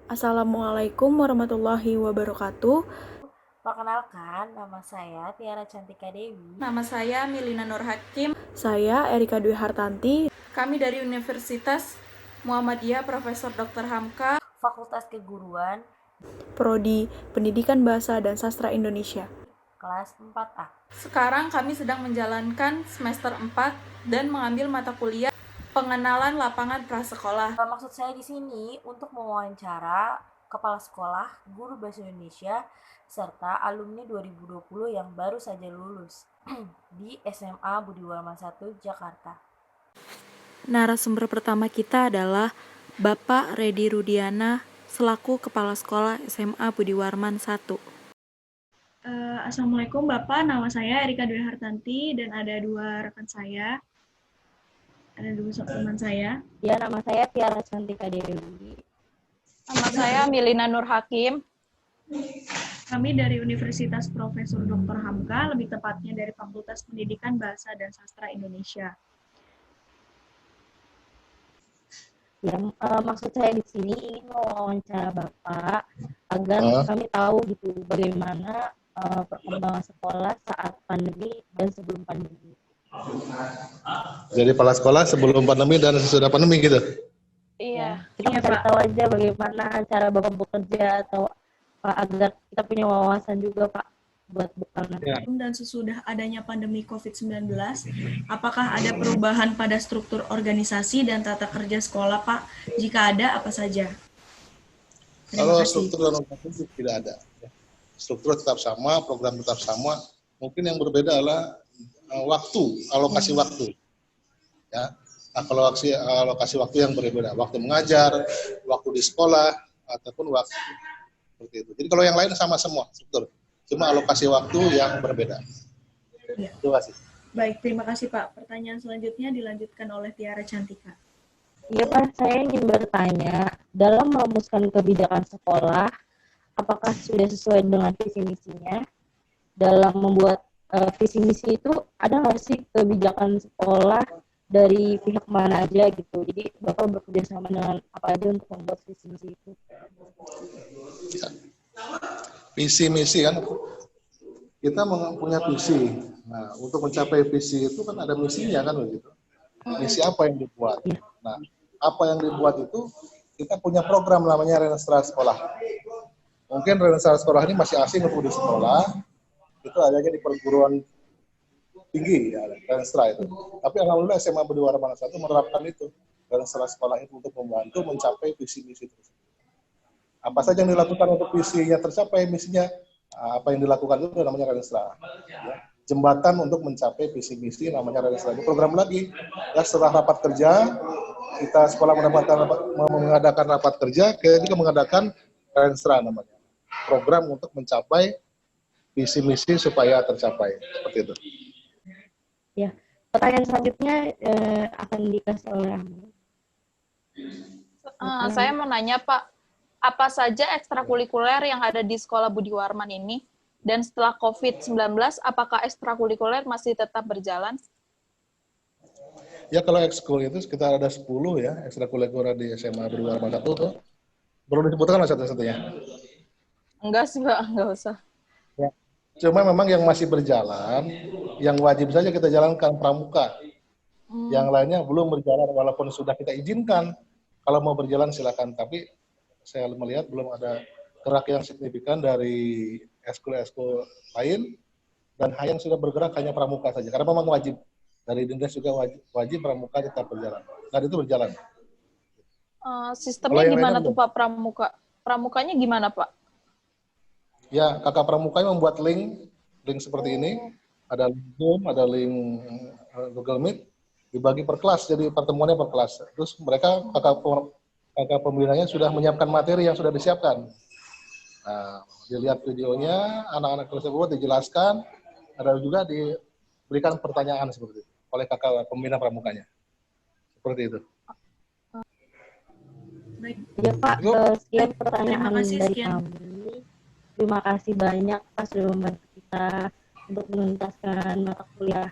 Assalamualaikum warahmatullahi wabarakatuh. Perkenalkan, nama saya Tiara Cantika Dewi. Nama saya Milina Nur Hakim. Saya Erika Dwi Hartanti. Kami dari Universitas Muhammadiyah Profesor Dr. Hamka, Fakultas Keguruan, Prodi Pendidikan Bahasa dan Sastra Indonesia. kelas 4A. Sekarang kami sedang menjalankan semester 4 dan mengambil mata kuliah pengenalan lapangan prasekolah. Maksud saya di sini untuk mewawancara kepala sekolah, guru bahasa Indonesia, serta alumni 2020 yang baru saja lulus di SMA Budi Warman 1, Jakarta. Narasumber pertama kita adalah Bapak Redi Rudiana selaku Kepala Sekolah SMA Budi Warman 1. Assalamualaikum Bapak, nama saya Erika Dwi Hartanti dan ada dua rekan saya, ada dua teman saya. Ya, nama saya Tiara Cantika Dewi. Nama saya Milina Nur Hakim. Kami dari Universitas Profesor Dr. Hamka, lebih tepatnya dari Fakultas Pendidikan Bahasa dan Sastra Indonesia. Ya, maksud saya di sini ingin mewawancara Bapak agar kami tahu gitu bagaimana perkembangan sekolah saat pandemi dan sebelum pandemi. Jadi kepala sekolah sebelum pandemi dan sesudah pandemi gitu? Iya. Kita mencari tahu aja bagaimana cara Bapak bekerja atau agar kita punya wawasan juga Pak buat bekal. Ya. Dan sesudah adanya pandemi COVID-19, apakah ada perubahan pada struktur organisasi dan tata kerja sekolah Pak? Jika ada, apa saja? Kalau struktur dan organisasi tidak ada. Struktur tetap sama, program tetap sama. Mungkin yang berbeda adalah waktu, alokasi waktu. Ya, nah, kalau alokasi waktu yang berbeda, waktu mengajar, waktu di sekolah, ataupun waktu seperti itu. Jadi kalau yang lain sama semua struktur, cuma alokasi waktu yang berbeda. Ya. Terima kasih. Baik, terima kasih Pak. Pertanyaan selanjutnya dilanjutkan oleh Tiara Cantika. Iya Pak, saya ingin bertanya, dalam merumuskan kebijakan sekolah, apakah sudah sesuai dengan visi misinya? Dalam membuat visi misi itu ada nggak sih kebijakan sekolah dari pihak mana aja gitu? Jadi Bapak bekerja sama dengan apa aja untuk membuat visi misi itu? Ya. Visi misi kan, kita punya visi. Nah, untuk mencapai visi itu kan ada misinya kan begitu. Misi apa yang dibuat? Nah, apa yang dibuat itu kita punya program namanya Renstra Sekolah. Mungkin Renstra Sekolah ini masih asing untuk di sekolah, itu adanya di perguruan tinggi ya, Renstra itu. Tapi alhamdulillah SMA Budi Warman 1 menerapkan itu Renstra Sekolah itu untuk membantu mencapai visi misi tersebut. Apa saja yang dilakukan untuk visinya tercapai, misinya apa yang dilakukan itu namanya Renstra. Ya. Jembatan untuk mencapai visi misi namanya Renstra. Ini program lagi ya, setelah rapat kerja kita sekolah mengadakan rapat kerja, kita juga mengadakan Renstra namanya. Program untuk mencapai visi misi supaya tercapai seperti itu. Ya, pertanyaan selanjutnya akan dikasih oleh Saya mau nanya Pak, apa saja ekstrakurikuler yang ada di Sekolah Budi Warman ini? Dan setelah COVID-19, apakah ekstrakurikuler masih tetap berjalan? Ya kalau ekskul itu sekitar ada 10 ya, ekstrakurikuler di SMA Budi Warman 1 tuh. Perlu disebutkan satu-satunya? Enggak sih Pak, enggak usah. Ya. Cuma memang yang masih berjalan, yang wajib saja kita jalankan pramuka. Yang lainnya belum berjalan, walaupun sudah kita izinkan. Kalau mau berjalan silakan, tapi saya melihat belum ada gerak yang signifikan dari ekskul-ekskul lain, dan yang sudah bergerak hanya pramuka saja, karena memang wajib. Dari Dindes juga wajib pramuka tetap berjalan. Dan itu berjalan. Sistemnya gimana tuh Pak pramuka? Pramukanya gimana Pak? Ya, kakak pramuka membuat link seperti ini. Ada link Zoom, ada link Google Meet, dibagi per kelas, jadi pertemuannya per kelas. Terus mereka, kakak pembinanya sudah menyiapkan materi yang sudah disiapkan. Nah, dilihat videonya, anak-anak tersebut dijelaskan, ada juga diberikan pertanyaan seperti itu oleh kakak pembina pramukanya. Seperti itu. Baik. Ya Pak, sekian pertanyaan dari kami. Terima kasih banyak Pak sudah membantu kita untuk menuntaskan mata kuliah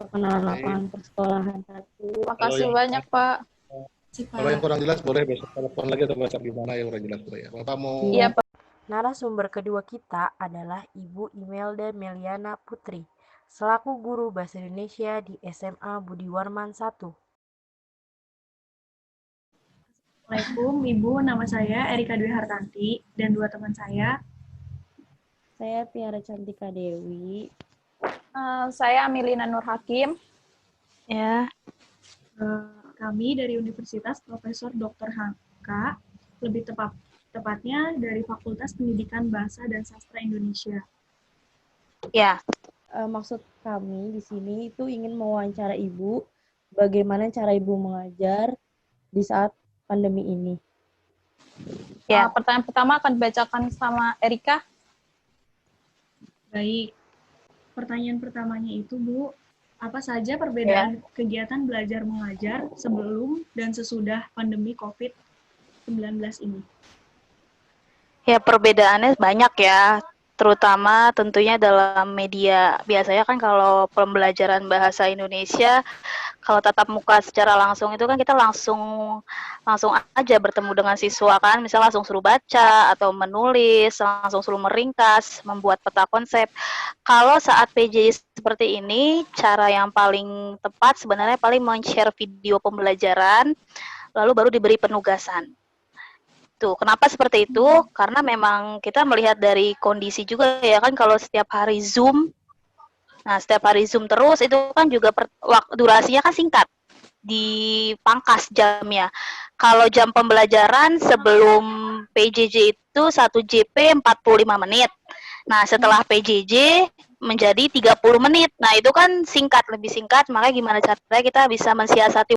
perkenalan lapangan persekolahan 1. Terima kasih banyak Pak. Kalau yang kurang jelas boleh besok telepon lagi atau WhatsApp gimana yang kurang jelas boleh ya. Bapak mau Iya, Pak. Narasumber kedua kita adalah Ibu Imelda Meliana Putri, selaku guru Bahasa Indonesia di SMA Budi Warman 1. Assalamualaikum Ibu, nama saya Erika Dwi Hartanti dan dua teman saya. Saya Tiara Cantika Dewi. Saya Amilina Nur Hakim. Ya, Kami dari Universitas Profesor Dr. Hamka, lebih tepatnya dari Fakultas Pendidikan Bahasa dan Sastra Indonesia. Ya, Maksud kami di sini itu ingin mewawancara Ibu, bagaimana cara Ibu mengajar di saat pandemi ini. ya. Pertanyaan pertama akan dibacakan sama Erika. Baik, pertanyaan pertamanya itu Bu, apa saja perbedaan kegiatan belajar mengajar sebelum dan sesudah pandemi COVID-19 ini? Ya, perbedaannya banyak ya, terutama tentunya dalam media. Biasanya kan kalau pembelajaran bahasa Indonesia, kalau tatap muka secara langsung itu kan kita langsung aja bertemu dengan siswa kan, misalnya langsung suruh baca atau menulis, langsung suruh meringkas, membuat peta konsep. Kalau saat PJJ seperti ini, cara yang paling tepat sebenarnya paling men-share video pembelajaran, lalu baru diberi penugasan. Tuh, kenapa seperti itu? Karena memang kita melihat dari kondisi juga ya kan, kalau setiap hari Zoom, nah setiap hari Zoom terus itu kan juga durasinya kan singkat, dipangkas jamnya. Kalau jam pembelajaran sebelum PJJ itu 1 JP 45 menit. Nah, setelah PJJ menjadi 30 menit. Nah, itu kan singkat, lebih singkat, makanya gimana caranya kita bisa mensiasati.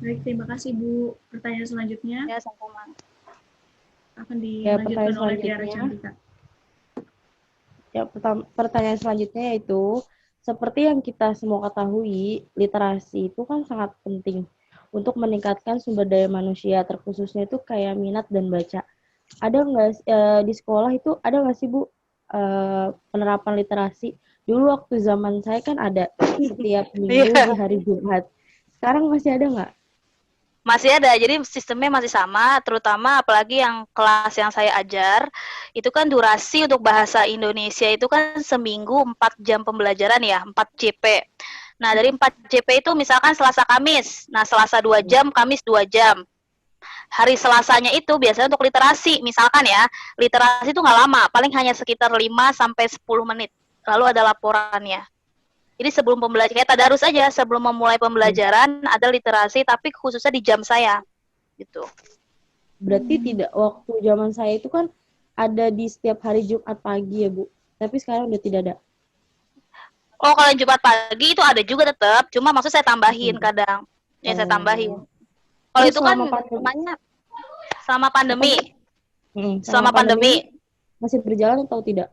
Baik, terima kasih Bu. Pertanyaan selanjutnya Ya, sama. akan dilanjutkan oleh Tiara Cantika. Ya, pertanyaan selanjutnya yaitu, seperti yang kita semua ketahui, literasi itu kan sangat penting untuk meningkatkan sumber daya manusia, terkhususnya itu kayak minat dan baca. Ada nggak di sekolah itu ada nggak sih Bu penerapan literasi? Dulu waktu zaman saya kan ada setiap minggu di hari Jumat. Sekarang masih ada nggak? Masih ada, jadi sistemnya masih sama, terutama apalagi yang kelas yang saya ajar, itu kan durasi untuk bahasa Indonesia itu kan seminggu 4 jam pembelajaran ya, 4 JP. Nah, dari 4 JP itu misalkan Selasa Kamis, nah Selasa 2 jam, Kamis 2 jam. Hari Selasanya itu biasanya untuk literasi, misalkan ya, literasi itu nggak lama, paling hanya sekitar 5-10 menit, lalu ada laporannya. Jadi sebelum pembelajaran, kayak tadarus aja, sebelum memulai pembelajaran ada literasi, tapi khususnya di jam saya, gitu. Berarti tidak, waktu zaman saya itu kan ada di setiap hari Jumat pagi ya Bu, tapi sekarang udah tidak ada. Oh, kalau Jumat pagi itu ada juga tetap, cuma maksud saya tambahin kadang, ya saya tambahin. Kalau itu kan namanya selama pandemi, selama pandemi masih berjalan atau tidak?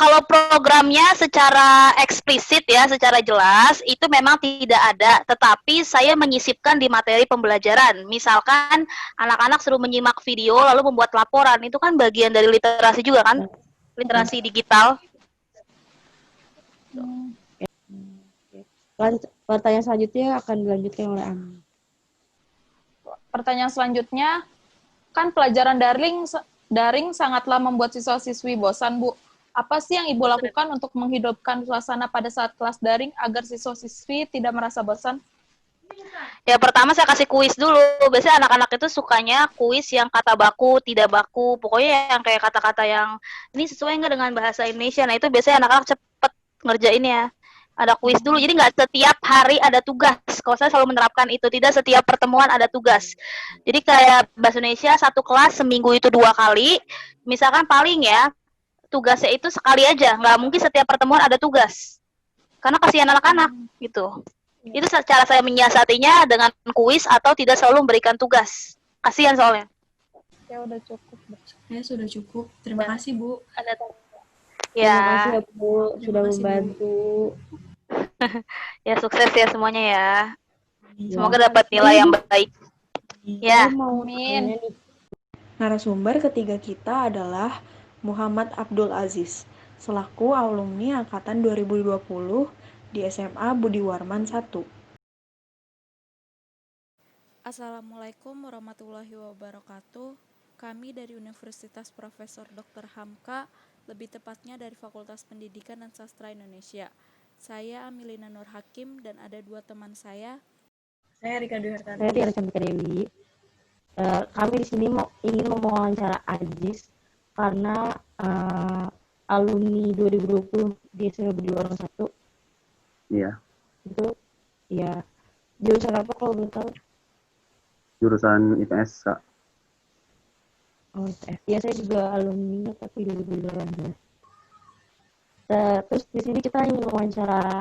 Kalau programnya secara eksplisit ya, secara jelas, itu memang tidak ada. Tetapi saya menyisipkan di materi pembelajaran. Misalkan anak-anak suruh menyimak video, lalu membuat laporan. Itu kan bagian dari literasi juga kan? Literasi digital. Pertanyaan selanjutnya akan dilanjutkan oleh Ami. Pertanyaan selanjutnya, kan pelajaran daring sangatlah membuat siswa-siswi bosan, Bu. Apa sih yang Ibu lakukan untuk menghidupkan suasana pada saat kelas daring agar siswa-siswi tidak merasa bosan? Ya, pertama saya kasih kuis dulu. Biasanya anak-anak itu sukanya kuis yang kata baku, tidak baku. Pokoknya yang kayak kata-kata yang ini sesuai nggak dengan bahasa Indonesia. Nah, itu biasanya anak-anak cepet ngerjainnya. Ada kuis dulu, jadi nggak setiap hari ada tugas. Kalau saya selalu menerapkan itu, tidak setiap pertemuan ada tugas. Jadi kayak bahasa Indonesia satu kelas seminggu itu 2 kali. Misalkan paling ya, tugasnya itu sekali aja, nggak mungkin setiap pertemuan ada tugas. Karena kasihan anak-anak, gitu. Itu cara saya menyiasatinya dengan kuis atau tidak selalu memberikan tugas. Kasihan soalnya. Ya udah cukup. Ya sudah cukup. Terima kasih Bu. Ada Terima kasih ya, ya Bu, sudah kasih, Bu. membantu. ya sukses ya semuanya ya. Ya. Semoga dapat nilai yang baik. Ya. Saya mau Amin. tanya nih, Narasumber ketiga kita adalah Muhammad Abdul Aziz, selaku alumni angkatan 2020 di SMA Budi Warman 1. Assalamualaikum warahmatullahi wabarakatuh. Kami dari Universitas Profesor Dr. Hamka, lebih tepatnya dari Fakultas Pendidikan dan Sastra Indonesia. Saya Amilina Nur Hakim dan ada dua teman saya. Saya Rika Dwi Hartanti. Saya Tiara Cantika Dewi. Kami di sini ingin mewawancara Aziz karena alumni 2020 di SMA Budi Warman 1. Iya, Itu ya jurusan apa kalau boleh tahu? jurusan IPS, Kak. Oh, IPS. Ya saya juga alumni tapi 2018. Terus di sini kita ingin mewawancara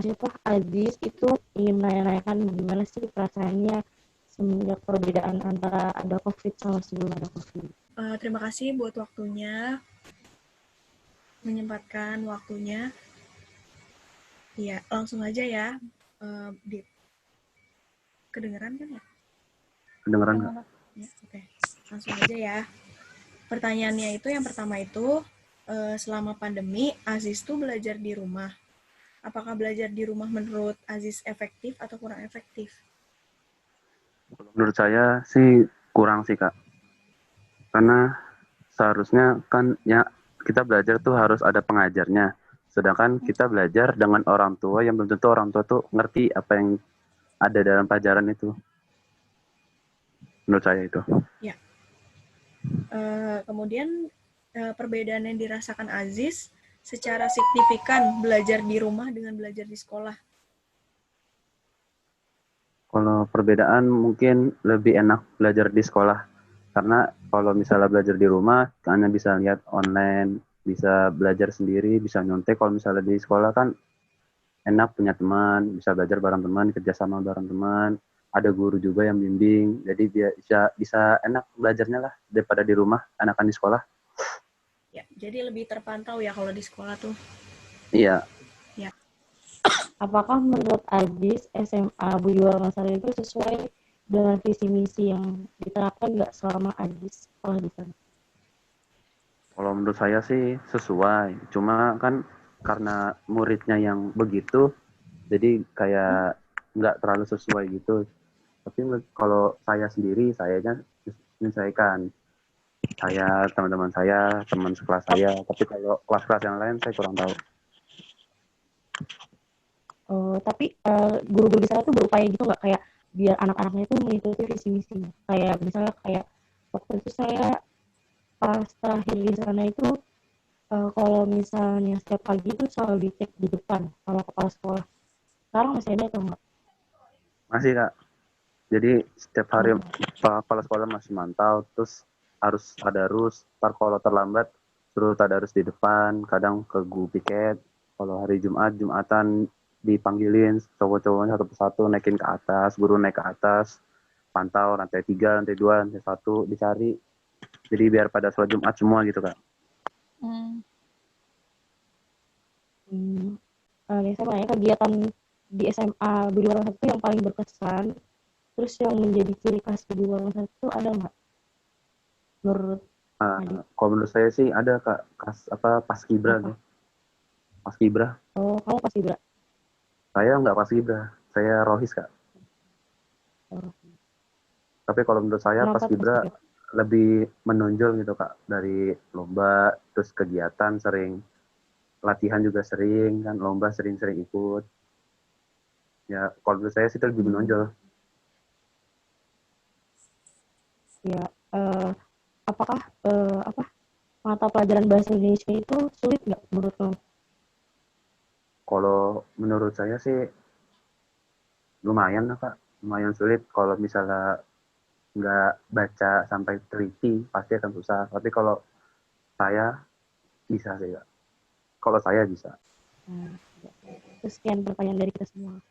siapa Aziz, itu ingin nanya-nanyakan gimana sih perasaannya semenjak perbedaan antara ada COVID sama sebelum ada COVID. Terima kasih buat waktunya, menyempatkan waktunya. Iya, langsung aja ya. Kedengeran kan ya? Kedengeran nggak? Ya, oke. Langsung aja ya. Pertanyaannya itu yang pertama itu, selama pandemi, Aziz tuh belajar di rumah. Apakah belajar di rumah menurut Aziz efektif atau kurang efektif? Menurut saya sih kurang sih, Kak. Karena seharusnya kan ya kita belajar tuh harus ada pengajarnya. Sedangkan kita belajar dengan orang tua yang belum tentu orang tua tuh ngerti apa yang ada dalam pelajaran itu. Menurut saya itu. Ya. Kemudian perbedaan yang dirasakan Aziz secara signifikan belajar di rumah dengan belajar di sekolah. Kalau perbedaan mungkin lebih enak belajar di sekolah. Karena kalau misalnya belajar di rumah, hanya bisa lihat online, bisa belajar sendiri, bisa nyontek. Kalau misalnya di sekolah kan enak punya teman, bisa belajar bareng teman, kerjasama bareng teman, ada guru juga yang bimbing, jadi bisa enak belajarnya lah daripada di rumah, enakan di sekolah. Ya, jadi lebih terpantau ya kalau di sekolah tuh. Iya. Ya. Apakah menurut Aziz SMA Budi Warman 1 itu sesuai dengan visi misi yang diterapkan nggak selama Aziz sekolah di sana? Kalau menurut saya sih sesuai, cuma kan karena muridnya yang begitu, jadi kayak nggak terlalu sesuai gitu. Tapi kalau saya sendiri, sayanya menyesuaikan. Saya, teman-teman saya, teman sekelas saya. Tapi kalau kelas-kelas yang lain saya kurang tahu. Tapi guru-guru di sana tuh berupaya gitu nggak, kayak biar anak-anaknya itu mengikuti visi misinya. Kayak misalnya kayak waktu itu saya pas terakhir di sana itu kalau misalnya setiap pagi itu selalu dicek di depan sama kepala sekolah. Sekarang masih ada atau enggak? Masih, Kak. Jadi setiap hari kepala sekolah masih mantau, terus harus tadarus. Ntar kalau terlambat suruh tadarus di depan, kadang ke guru piket. Kalau hari Jumatan dipanggilin cowok-cowoknya satu persatu naikin ke atas, guru naik ke atas, pantau lantai 3, lantai 2, lantai 1 dicari. Jadi biar pada sholat Jumat semua gitu, Kak. Saya banyak kegiatan di SMA Budi Warman 1 yang paling berkesan, terus yang menjadi ciri khas Budi Warman 1 itu ada nggak? Menurut kalau menurut saya sih ada, Kak, Paskibra tuh. Paskibra. Oh, kamu Paskibra? Saya nggak Paskibra, saya Rohis, Kak. Tapi kalau menurut saya Paskibra lebih menonjol gitu, Kak, dari lomba, terus kegiatan sering, latihan juga sering, kan lomba sering-sering ikut. Ya, kalau menurut saya sih itu lebih menonjol. Ya, apakah mata pelajaran bahasa Indonesia itu sulit nggak menurut kamu? Kalau menurut saya sih lumayan lah, Kak, lumayan sulit. Kalau misalnya nggak baca sampai teliti pasti akan susah. Tapi kalau saya bisa sih, Kak. Kalau saya bisa. Sekian pertanyaan dari kita semua.